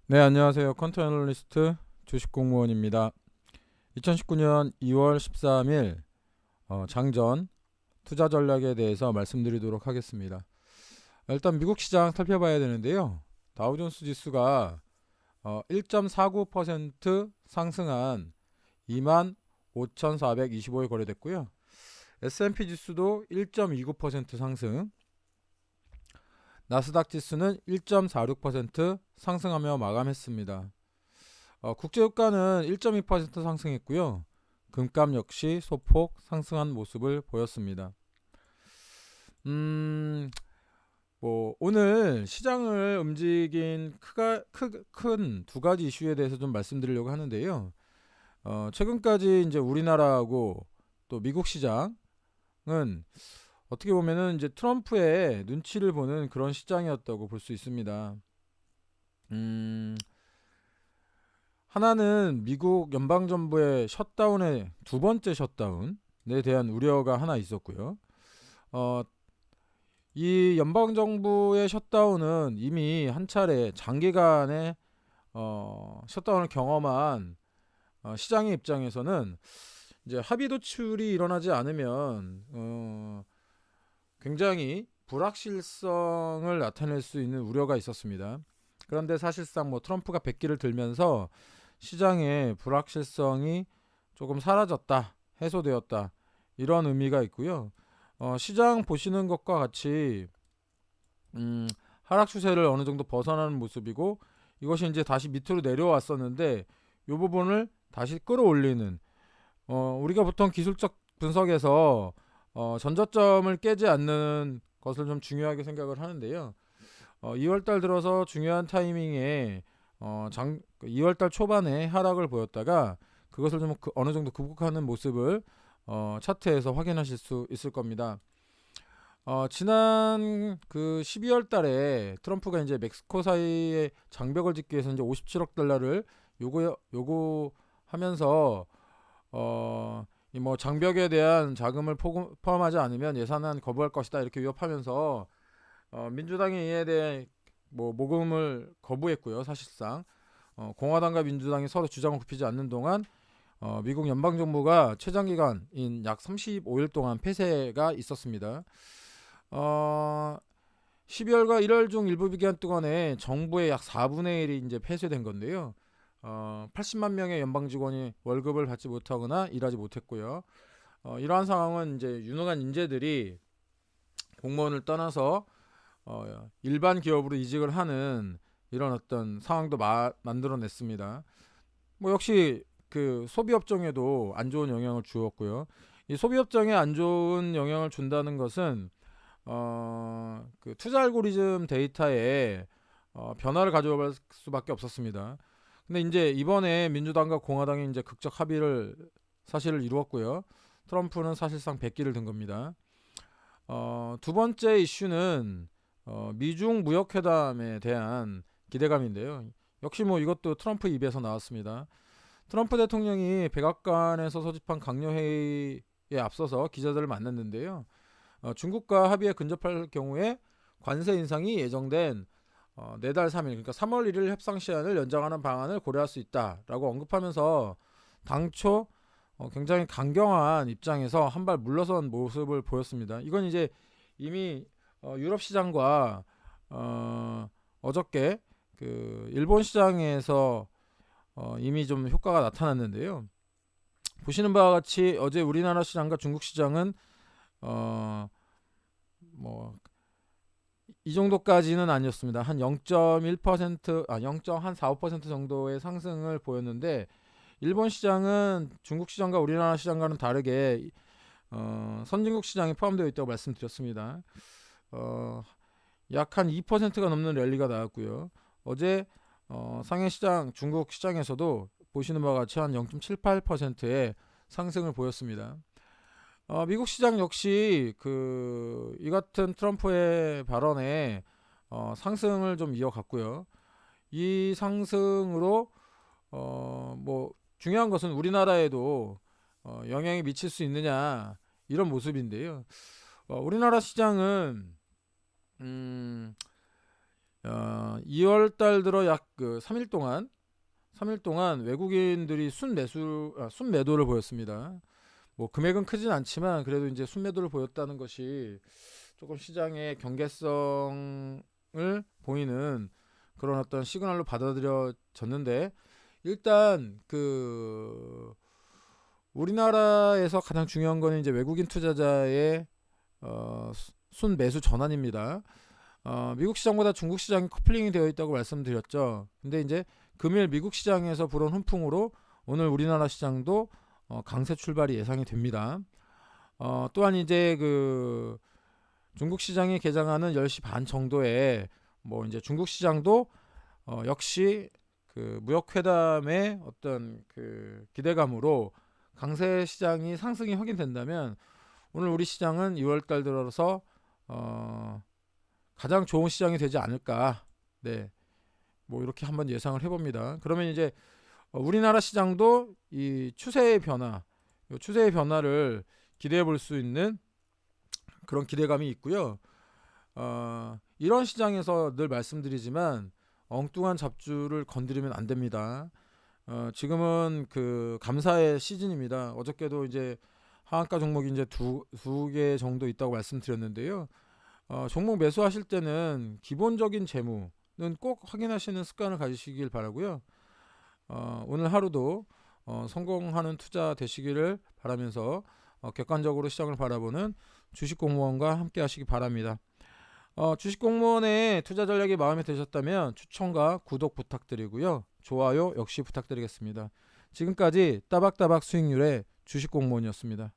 네, 안녕하세요. 컨트 애널리스트 주식공무원입니다. 2019년 2월 13일 장전 투자 전략에 대해서 말씀드리도록 하겠습니다. 일단 미국 시장 살펴봐야 되는데요. 다우존스 지수가 1.49% 상승한 25,425에 거래됐고요. S&P 지수도 1.29% 상승, 나스닥 지수는 1.46% 상승하며 마감했습니다. 국제유가는 1.2% 상승했고요. 금값 역시 소폭 상승한 모습을 보였습니다. 오늘 시장을 움직인 큰 두 가지 이슈에 대해서 좀 말씀드리려고 하는데요. 최근까지 이제 우리나라하고 또 미국 시장은 어떻게 보면은 이제 트럼프의 눈치를 보는 그런 시장이었다고 볼 수 있습니다. 음, 하나는 미국 연방정부의 셧다운의 두 번째 셧다운에 대한 우려가 하나 있었고요. 어, 이 연방정부의 셧다운은 이미 한 차례 장기간의 셧다운을 경험한 시장의 입장에서는 이제 합의 도출이 일어나지 않으면 굉장히 불확실성을 나타낼 수 있는 우려가 있었습니다. 그런데 사실상 뭐 트럼프가 백기를 들면서 시장의 불확실성이 조금 사라졌다, 해소되었다, 이런 의미가 있고요. 시장 보시는 것과 같이 하락 추세를 어느 정도 벗어나는 모습이고, 이것이 이제 다시 밑으로 내려왔었는데 이 부분을 다시 끌어올리는, 우리가 보통 기술적 분석에서 전저점을 깨지 않는 것을 좀 중요하게 생각을 하는데요. 2월달 들어서 중요한 타이밍에 2월달 초반에 하락을 보였다가 그것을 좀 어느 정도 극복하는 모습을 차트에서 확인하실 수 있을 겁니다. 지난 그 12월 달에 트럼프가 이제 멕시코 사이에 장벽을 짓기 위해서 이제 57억 달러를 요구하면서 이 뭐 장벽에 대한 자금을 포함하지 않으면 예산안 거부할 것이다, 이렇게 위협하면서 민주당이 이에 대해 뭐 모금을 거부했고요. 사실상 공화당과 민주당이 서로 주장을 굽히지 않는 동안 미국 연방정부가 최장기간인 약 35일 동안 폐쇄가 있었습니다. 12월과 1월 중 일부 기간 동안에 정부의 약 4분의 1이 이제 폐쇄된 건데요. 80만 명의 연방 직원이 월급을 받지 못하거나 일하지 못했고요. 이러한 상황은 이제 유능한 인재들이 공무원을 떠나서 일반 기업으로 이직을 하는 이런 어떤 상황도 만들어냈습니다. 뭐 역시 그 소비업종에도 안 좋은 영향을 주었고요. 이 소비업종에 안 좋은 영향을 준다는 것은 그 투자 알고리즘 데이터에 변화를 가져올 수밖에 없었습니다. 근데 이제 이번에 민주당과 공화당이 이제 극적 합의를 사실을 이루었고요. 트럼프는 사실상 백기를 든 겁니다. 두 번째 이슈는 미중 무역회담에 대한 기대감인데요. 역시 뭐 이것도 트럼프 입에서 나왔습니다. 트럼프 대통령이 백악관에서 소집한 강요회의에 앞서서 기자들을 만났는데요. 중국과 합의에 근접할 경우에 관세 인상이 예정된 내달 3일, 그러니까 3월 1일 협상 시한을 연장하는 방안을 고려할 수 있다라고 언급하면서 당초 굉장히 강경한 입장에서 한 발 물러선 모습을 보였습니다. 이건 이제 이미 유럽 시장과 어저께 그 일본 시장에서 이미 좀 효과가 나타났는데요. 보시는 바와 같이 어제 우리나라 시장과 중국 시장은 뭐 이 정도까지는 아니었습니다. 한 0.1%, 0.45% 정도의 상승을 보였는데, 일본 시장은 중국 시장과 우리나라 시장과는 다르게 선진국 시장이 포함되어 있다고 말씀드렸습니다. 약 한 2%가 넘는 랠리가 나왔고요. 어제 상해 시장, 중국 시장에서도 보시는 바와 같이 한 0.78%의 상승을 보였습니다. 미국 시장 역시 이 같은 트럼프의 발언에 상승을 좀 이어갔고요. 이 상승으로 뭐 중요한 것은 우리나라에도 영향이 미칠 수 있느냐, 이런 모습인데요. 우리나라 시장은 2월 달 들어 약 3일 동안 외국인들이 순매도를 보였습니다. 뭐 금액은 크진 않지만 그래도 이제 순매도를 보였다는 것이 조금 시장의 경계성을 보이는 그런 어떤 시그널로 받아들여졌는데, 일단 우리나라에서 가장 중요한 거는 이제 외국인 투자자의 순매수 전환입니다. 미국 시장보다 중국 시장이 커플링이 되어 있다고 말씀드렸죠. 근데 이제 금일 미국 시장에서 불어온 훈풍으로 오늘 우리나라 시장도 강세 출발이 예상이 됩니다. 또한 이제 중국 시장이 개장하는 10시 반 정도에 뭐 이제 중국 시장도 역시 무역 회담의 어떤 기대감으로 강세 시장이 상승이 확인된다면 오늘 우리 시장은 2월 달 들어서 가장 좋은 시장이 되지 않을까. 네. 뭐 이렇게 한번 예상을 해봅니다. 그러면 이제 우리나라 시장도 이 추세의 변화를 기대해 볼 수 있는 그런 기대감이 있고요. 이런 시장에서 늘 말씀드리지만 엉뚱한 잡주를 건드리면 안 됩니다. 지금은 감사의 시즌입니다. 어저께도 이제 하한가 종목이 이제 두 개 정도 있다고 말씀드렸는데요. 종목 매수하실 때는 기본적인 재무는 꼭 확인하시는 습관을 가지시길 바라고요. 오늘 하루도 성공하는 투자 되시기를 바라면서 객관적으로 시장을 바라보는 주식공무원과 함께 하시기 바랍니다. 주식공무원의 투자 전략이 마음에 드셨다면 추천과 구독 부탁드리고요. 좋아요 역시 부탁드리겠습니다. 지금까지 따박따박 수익률의 주식공무원이었습니다.